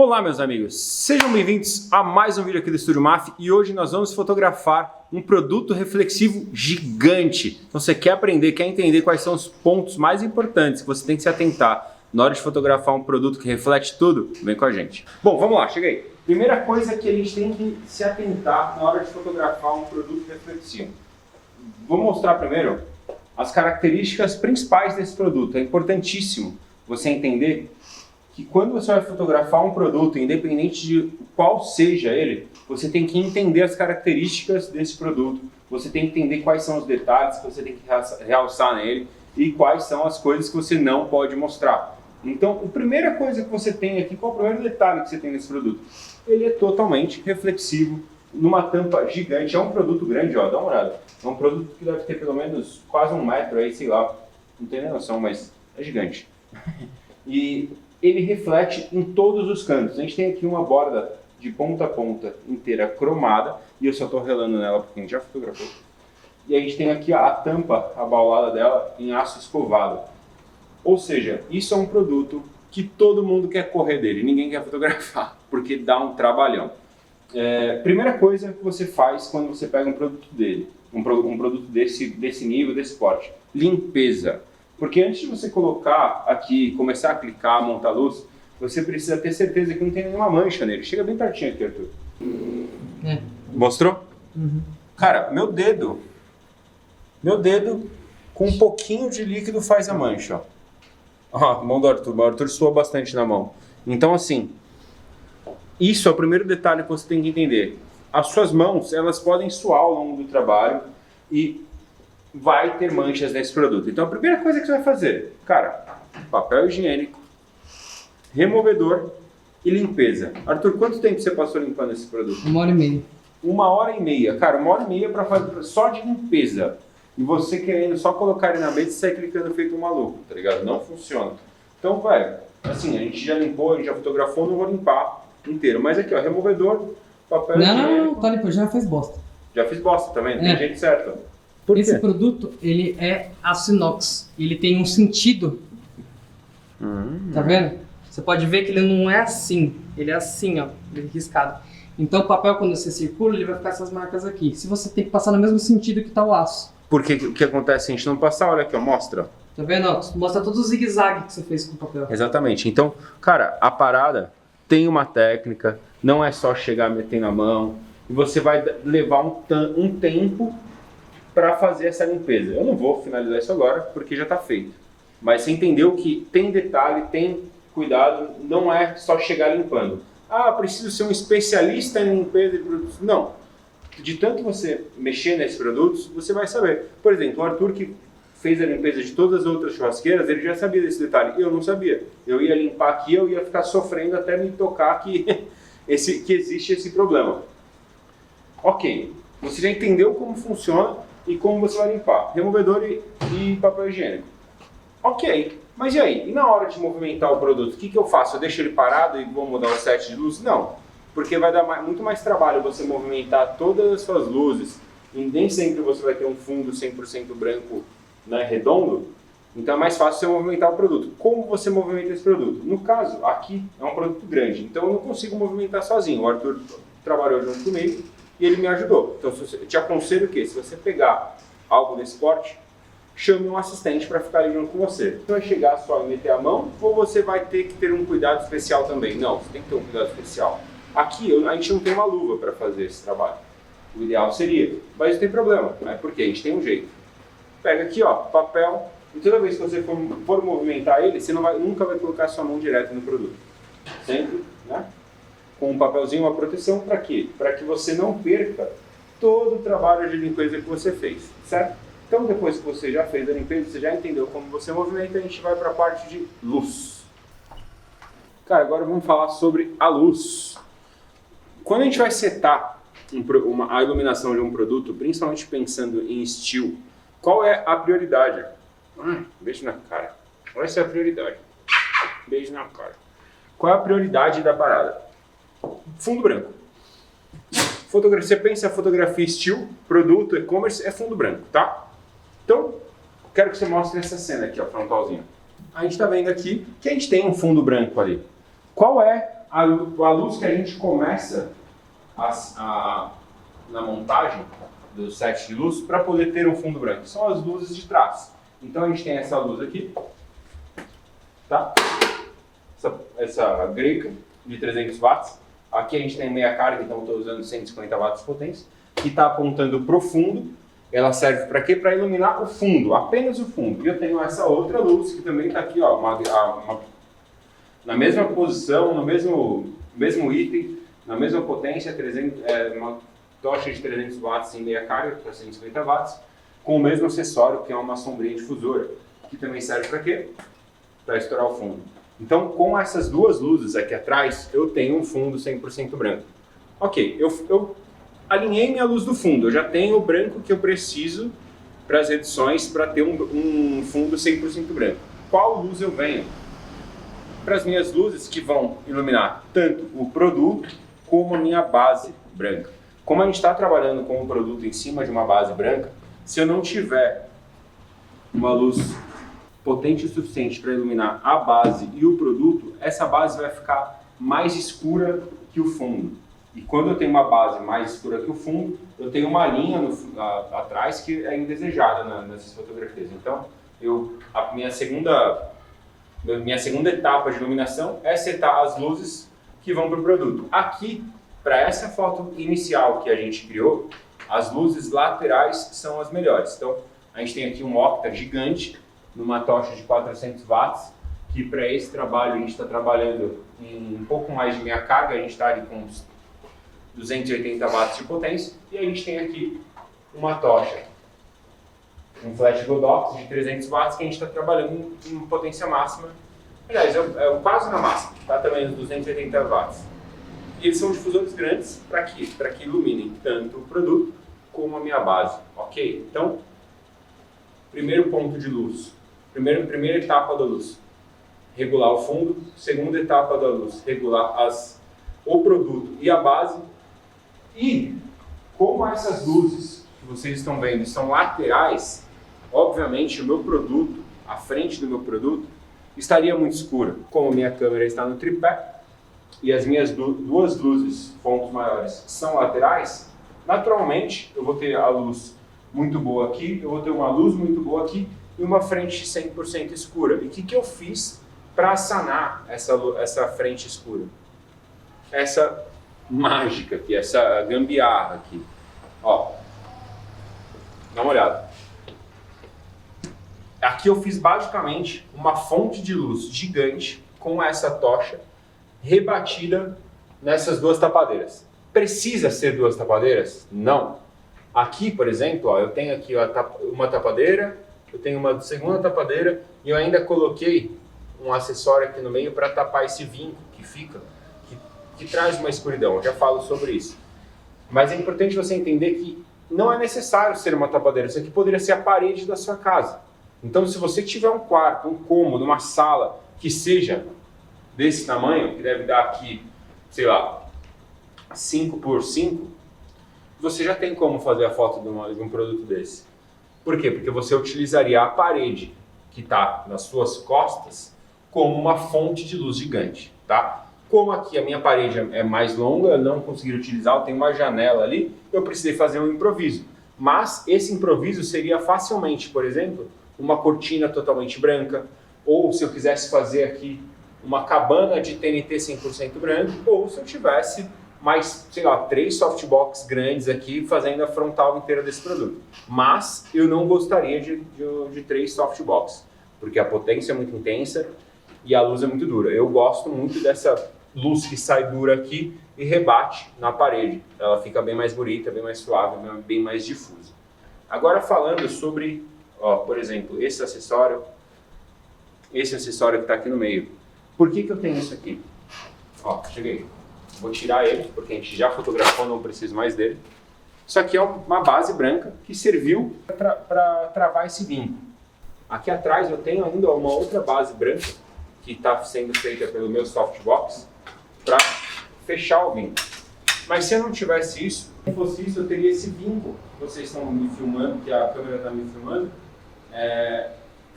Olá meus amigos, sejam bem-vindos a mais um vídeo aqui do Estúdio MAF e hoje nós vamos fotografar um produto reflexivo gigante. Então você quer aprender, quer entender quais são os pontos mais importantes que você tem que se atentar na hora de fotografar um produto que reflete tudo? Vem com a gente. Bom, vamos lá, chega aí. Primeira coisa que a gente tem que se atentar na hora de fotografar um produto reflexivo. Vou mostrar primeiro as características principais desse produto. É importantíssimo você entender que quando você vai fotografar um produto, independente de qual seja ele, você tem que entender as características desse produto, você tem que entender quais são os detalhes que você tem que realçar nele e quais são as coisas que você não pode mostrar. Então, a primeira coisa que você tem aqui, qual é o primeiro detalhe que você tem nesse produto? Ele é totalmente reflexivo, numa tampa gigante, é um produto grande, ó, dá uma olhada. É um produto que deve ter pelo menos quase 1 metro aí, sei lá, não tenho nem noção, mas é gigante. E ele reflete em todos os cantos. A gente tem aqui uma borda de ponta a ponta inteira cromada, e eu só estou relando nela porque a gente já fotografou. E a gente tem aqui a tampa abaulada dela em aço escovado. Ou seja, isso é um produto que todo mundo quer correr dele, ninguém quer fotografar, porque dá um trabalhão. Primeira coisa que você faz quando você pega um produto dele, um produto desse nível, desse porte, limpeza. Porque antes de você colocar aqui, começar a clicar, montar a luz, você precisa ter certeza que não tem nenhuma mancha nele. Chega bem pertinho aqui, Arthur. Mostrou? Uhum. Cara, meu dedo com um pouquinho de líquido faz a mancha, ó. Ó, a mão do Arthur. O Arthur suou bastante na mão. Então, assim, isso é o primeiro detalhe que você tem que entender. As suas mãos, elas podem suar ao longo do trabalho e vai ter manchas nesse produto. Então, a primeira coisa que você vai fazer, cara, papel higiênico, removedor e limpeza. Arthur, quanto tempo você passou limpando esse produto? 1h30. 1h30. Cara, 1h30 para fazer só de limpeza. E você querendo só colocar ele na mesa e sair clicando feito um maluco, tá ligado? Não funciona. Então, velho, assim, a gente já limpou, a gente já fotografou, não vou limpar inteiro. Mas aqui, ó, removedor, papel higiênico. Não, tá limpo, já fez bosta. Já fiz bosta também, tem jeito certo. Por Esse quê? produto, ele é aço inox. Ele tem um sentido. Tá vendo? Você pode ver que ele não é assim. Ele é assim, ó, riscado. Então o papel, quando você circula, ele vai ficar essas marcas aqui. Se você tem que passar no mesmo sentido que tá o aço. Porque o que acontece? A gente não passar, olha aqui, ó, mostra. Tá vendo? Ó, mostra todos os zigue-zague que você fez com o papel. Exatamente. Então, cara, a parada tem uma técnica, não é só chegar metendo a mão, e você vai levar um tempo para fazer essa limpeza. Eu não vou finalizar isso agora, porque já está feito. Mas você entendeu que tem detalhe, tem cuidado, não é só chegar limpando. Ah, preciso ser um especialista em limpeza de produtos. Não. De tanto você mexer nesses produtos, você vai saber. Por exemplo, o Arthur, que fez a limpeza de todas as outras churrasqueiras, ele já sabia desse detalhe. Eu não sabia. Eu ia limpar aqui, eu ia ficar sofrendo até me tocar que existe esse problema. Ok. Você já entendeu como funciona e como você vai limpar. Removedor e papel higiênico. Ok. Mas e aí? E na hora de movimentar o produto, o que eu faço? Eu deixo ele parado e vou mudar o set de luz? Não. Porque vai dar muito mais trabalho você movimentar todas as suas luzes. E nem sempre você vai ter um fundo 100% branco, né, redondo. Então é mais fácil você movimentar o produto. Como você movimenta esse produto? No caso, aqui é um produto grande. Então eu não consigo movimentar sozinho. O Arthur trabalhou junto comigo e ele me ajudou. Então eu te aconselho que, se você pegar algo desse porte, chame um assistente para ficar ali junto com você. Você vai chegar só e meter a mão, ou você vai ter que ter um cuidado especial também? Não, você tem que ter um cuidado especial. Aqui a gente não tem uma luva para fazer esse trabalho. O ideal seria, mas não tem problema, né? Porque a gente tem um jeito. Pega aqui, ó, papel, e toda vez que você for movimentar ele, você nunca vai colocar sua mão direto no produto. Sempre, né? Com um papelzinho, uma proteção, para quê? Para que você não perca todo o trabalho de limpeza que você fez, certo? Então, depois que você já fez a limpeza, você já entendeu como você movimenta, a gente vai para a parte de luz. Cara, agora vamos falar sobre a luz. Quando a gente vai setar a iluminação de um produto, principalmente pensando em estilo, qual é a prioridade? Beijo na cara. Essa é a prioridade. Beijo na cara. Qual é a prioridade da parada? Fundo branco. Você pensa fotografia estilo, produto, e-commerce, é fundo branco, tá? Então, quero que você mostre essa cena aqui, ó, frontalzinho. A gente está vendo aqui que a gente tem um fundo branco ali. Qual é a luz que a gente começa na montagem do set de luz para poder ter um fundo branco. São as luzes de trás. Então a gente tem essa luz aqui, tá? Essa greca de 300 watts. Aqui a gente tem meia carga, então eu estou usando 150 watts de potência, que está apontando para o fundo. Ela serve para quê? Para iluminar o fundo, apenas o fundo. E eu tenho essa outra luz que também está aqui, ó, na mesma posição, no mesmo item, na mesma potência, uma tocha de 300 watts em meia carga, para 150 watts, com o mesmo acessório, que é uma sombrinha difusora, que também serve para quê? Para estourar o fundo. Então, com essas duas luzes aqui atrás, eu tenho um fundo 100% branco. Ok, eu alinhei minha luz do fundo, eu já tenho o branco que eu preciso para as edições para ter um fundo 100% branco. Qual luz eu venho? Para as minhas luzes que vão iluminar tanto o produto como a minha base branca. Como a gente está trabalhando com um produto em cima de uma base branca, se eu não tiver uma luz potente o suficiente para iluminar a base e o produto, essa base vai ficar mais escura que o fundo. E quando eu tenho uma base mais escura que o fundo, eu tenho uma linha atrás que é indesejada nessas fotografias. Então, a minha segunda etapa de iluminação é setar as luzes que vão para o produto. Aqui, para essa foto inicial que a gente criou, as luzes laterais são as melhores. Então, a gente tem aqui um octa gigante, numa tocha de 400 watts, que para esse trabalho a gente está trabalhando em um pouco mais de meia carga, a gente está ali com uns 280 watts de potência, e a gente tem aqui uma tocha, um flash Godox de 300 watts, que a gente está trabalhando em potência máxima. Aliás, quase na máxima, tá também nos 280 watts. E eles são difusores grandes para quê? Para que iluminem tanto o produto como a minha base, ok? Então, primeiro ponto de luz, primeira etapa da luz, regular o fundo. Segunda etapa da luz, regular o produto e a base. E como essas luzes que vocês estão vendo são laterais, obviamente o meu produto, a frente do meu produto, estaria muito escura. Como minha câmera está no tripé e as minhas duas luzes, pontos maiores, são laterais, naturalmente eu vou ter a luz muito boa aqui, eu vou ter uma luz muito boa aqui e uma frente 100% escura. E o que eu fiz para sanar essa frente escura? Essa mágica aqui, essa gambiarra aqui. Ó, dá uma olhada. Aqui eu fiz basicamente uma fonte de luz gigante com essa tocha rebatida nessas duas tapadeiras. Precisa ser duas tapadeiras? Não. Aqui, por exemplo, ó, eu tenho aqui uma tapadeira, eu tenho uma segunda tapadeira e eu ainda coloquei um acessório aqui no meio para tapar esse vinco que traz uma escuridão. Eu já falo sobre isso. Mas é importante você entender que não é necessário ser uma tapadeira. Isso aqui poderia ser a parede da sua casa. Então, se você tiver um quarto, um cômodo, uma sala que seja desse tamanho, que deve dar aqui, sei lá, 5 por 5, você já tem como fazer a foto de um produto desse. Por quê? Porque você utilizaria a parede que está nas suas costas como uma fonte de luz gigante, tá? Como aqui a minha parede é mais longa, eu não consegui utilizar, eu tenho uma janela ali, eu precisei fazer um improviso. Mas esse improviso seria facilmente, por exemplo, uma cortina totalmente branca, ou se eu quisesse fazer aqui uma cabana de TNT 100% branco, ou se eu tivesse mais, sei lá, 3 softbox grandes aqui fazendo a frontal inteira desse produto. Mas eu não gostaria de 3 softbox, porque a potência é muito intensa e a luz é muito dura. Eu gosto muito dessa luz que sai dura aqui e rebate na parede. Ela fica bem mais bonita, bem mais suave, bem mais difusa. Agora falando sobre, ó, por exemplo, esse acessório que está aqui no meio. Por que eu tenho isso aqui? Ó, cheguei. Vou tirar ele, porque a gente já fotografou, não preciso mais dele. Isso aqui é uma base branca que serviu para travar esse vinco. Aqui atrás eu tenho ainda uma outra base branca que está sendo feita pelo meu softbox para fechar o vinco. Mas se eu não tivesse isso, se fosse isso, eu teria esse vinco. Vocês estão me filmando, que a câmera está me filmando,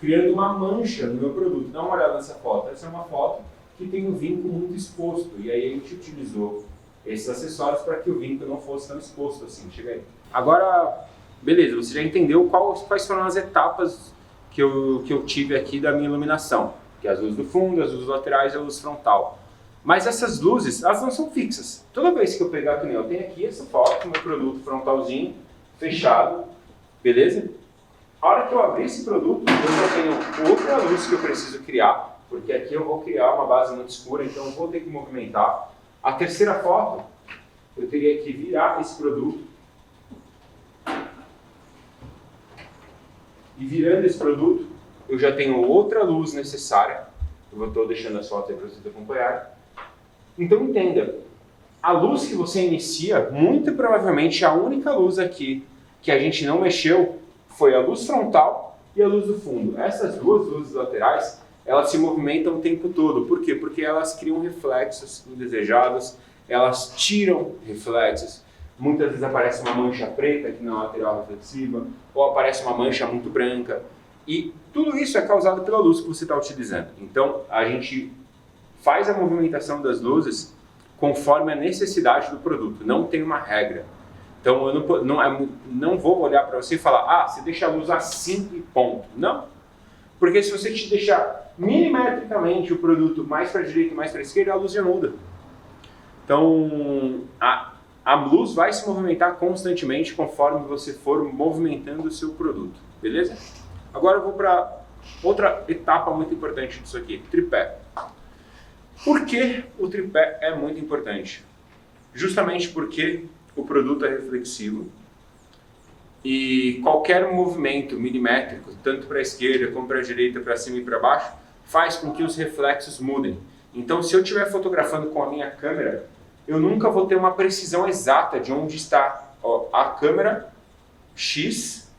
criando uma mancha no meu produto. Dá uma olhada nessa foto. Essa é uma foto que que tem o vinco muito exposto. E aí a gente utilizou esses acessórios para que o vinco não fosse tão exposto assim. Chega aí. Agora, beleza, você já entendeu quais foram as etapas que eu tive aqui da minha iluminação. Que é as luzes do fundo, as luzes laterais e a luz frontal. Mas essas luzes, elas não são fixas. Toda vez que eu pegar, que nem eu tenho aqui essa foto, meu produto frontalzinho, fechado, beleza? A hora que eu abrir esse produto, eu já tenho outra luz que eu preciso criar, porque aqui eu vou criar uma base muito escura, então eu vou ter que movimentar. A terceira foto, eu teria que virar esse produto. E virando esse produto, eu já tenho outra luz necessária. Eu estou deixando as fotos aí para vocês acompanharem. Então entenda, a luz que você inicia, muito provavelmente a única luz aqui que a gente não mexeu foi a luz frontal e a luz do fundo. Essas duas luzes laterais, elas se movimentam o tempo todo. Por quê? Porque elas criam reflexos indesejados, elas tiram reflexos. Muitas vezes aparece uma mancha preta aqui na lateral reflexiva, ou aparece uma mancha muito branca. E tudo isso é causado pela luz que você está utilizando. Então, a gente faz a movimentação das luzes conforme a necessidade do produto, não tem uma regra. Então eu não vou olhar para você e falar, você deixa a luz assim e ponto. Não, porque se você te deixar milimetricamente o produto mais para a direita e mais para a esquerda, a luz já muda. Então a luz vai se movimentar constantemente conforme você for movimentando o seu produto, beleza? Agora eu vou para outra etapa muito importante disso aqui, tripé. Por que o tripé é muito importante? Justamente porque o produto é reflexivo e qualquer movimento milimétrico, tanto para a esquerda como para a direita, para cima e para baixo, faz com que os reflexos mudem. Então, se eu estiver fotografando com a minha câmera, eu nunca vou ter uma precisão exata de onde está a câmera X,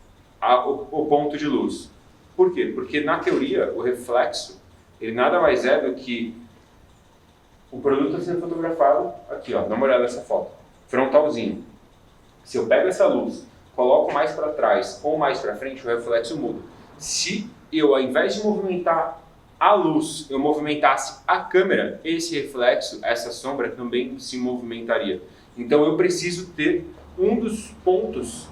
o ponto de luz. Por quê? Porque na teoria, o reflexo, ele nada mais é do que o produto está sendo fotografado aqui, ó, dá uma olhada nessa foto, frontalzinho. Se eu pego essa luz, coloco mais para trás ou mais para frente, o reflexo muda. Se eu, ao invés de movimentar a luz, eu movimentasse a câmera, esse reflexo, essa sombra também se movimentaria. Então eu preciso ter um dos pontos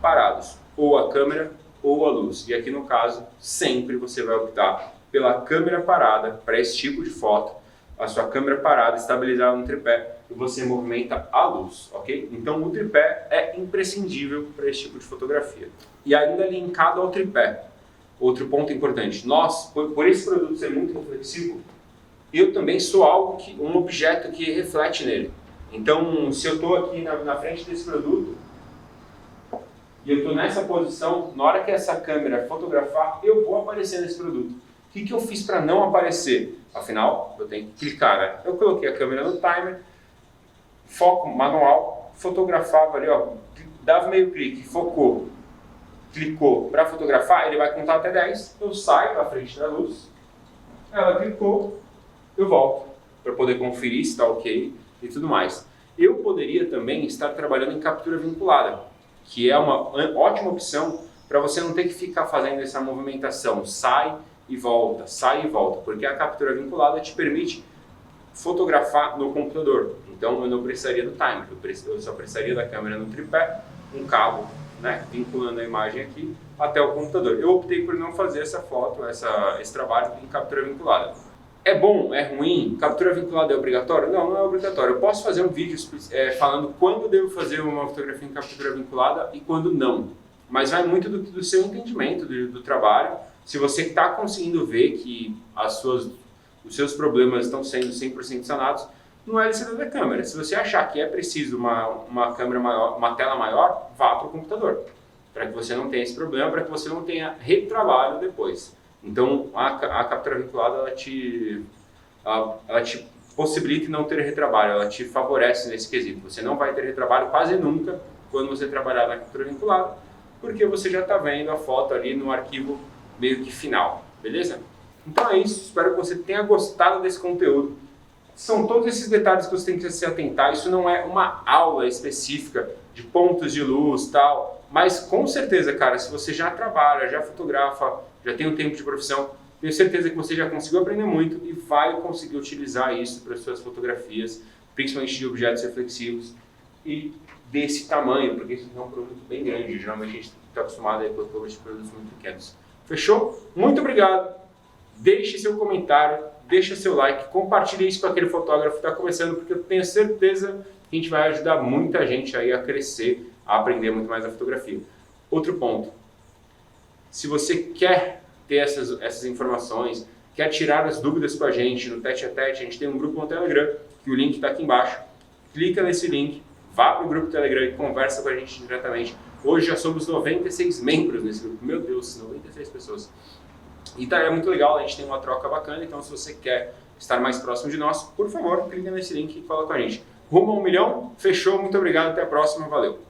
parados, ou a câmera ou a luz. E aqui no caso, sempre você vai optar pela câmera parada para esse tipo de foto. A sua câmera parada, estabilizada no tripé, e você movimenta a luz, ok? Então o tripé é imprescindível para esse tipo de fotografia. E ainda linkado ao tripé, outro ponto importante, por esse produto ser muito reflexivo, eu também sou um objeto que reflete nele. Então, se eu estou aqui na frente desse produto, e eu estou nessa posição, na hora que essa câmera fotografar, eu vou aparecer nesse produto. O que eu fiz para não aparecer? Afinal, eu tenho que clicar, né? Eu coloquei a câmera no timer, foco manual, fotografava ali, ó, dava meio clique, focou, clicou para fotografar, ele vai contar até 10, eu saio da frente da luz, ela clicou, eu volto para poder conferir se está ok e tudo mais. Eu poderia também estar trabalhando em captura vinculada, que é uma ótima opção para você não ter que ficar fazendo essa movimentação, sai e volta, porque a captura vinculada te permite fotografar no computador. Então eu não precisaria do timer, eu só precisaria da câmera no tripé, um cabo, né, vinculando a imagem aqui até o computador. Eu optei por não fazer essa foto, esse trabalho em captura vinculada. É bom? É ruim? Captura vinculada é obrigatório? Não, não é obrigatório. Eu posso fazer um vídeo falando quando devo fazer uma fotografia em captura vinculada e quando não. Mas vai muito do seu entendimento do trabalho. Se você está conseguindo ver que os seus problemas estão sendo 100% sanados, não é necessidade da câmera. Se você achar que é preciso uma câmera maior, uma tela maior, vá para o computador. Para que você não tenha esse problema, para que você não tenha retrabalho depois. Então, a captura vinculada, ela te possibilita não ter retrabalho, ela te favorece nesse quesito. Você não vai ter retrabalho quase nunca quando você trabalhar na captura vinculada, porque você já está vendo a foto ali no arquivo meio que final, beleza? Então é isso, espero que você tenha gostado desse conteúdo. São todos esses detalhes que você tem que se atentar, isso não é uma aula específica de pontos de luz e tal, mas com certeza, cara, se você já trabalha, já fotografa, já tem um tempo de profissão, Tenho certeza que você já conseguiu aprender muito e vai conseguir utilizar isso para as suas fotografias, principalmente de objetos reflexivos e desse tamanho, porque isso é um produto bem grande. Geralmente a gente está acostumado aí com produtos muito pequenos. Fechou? Muito obrigado. Deixe seu comentário, deixe seu like, compartilhe isso com aquele fotógrafo que está começando, porque eu tenho certeza que a gente vai ajudar muita gente aí a crescer, a aprender muito mais a fotografia. Outro ponto, se você quer ter essas informações, quer tirar as dúvidas com a gente no tete a tete, a gente tem um grupo no Telegram, que o link está aqui embaixo. Clica nesse link, vá para o grupo Telegram e conversa com a gente diretamente. Hoje já somos 96 membros nesse grupo, meu Deus, 96 pessoas. E tá, é muito legal, a gente tem uma troca bacana, então se você quer estar mais próximo de nós, por favor, clica nesse link e fala com a gente. Rumo a 1 milhão, fechou, muito obrigado, até a próxima, valeu!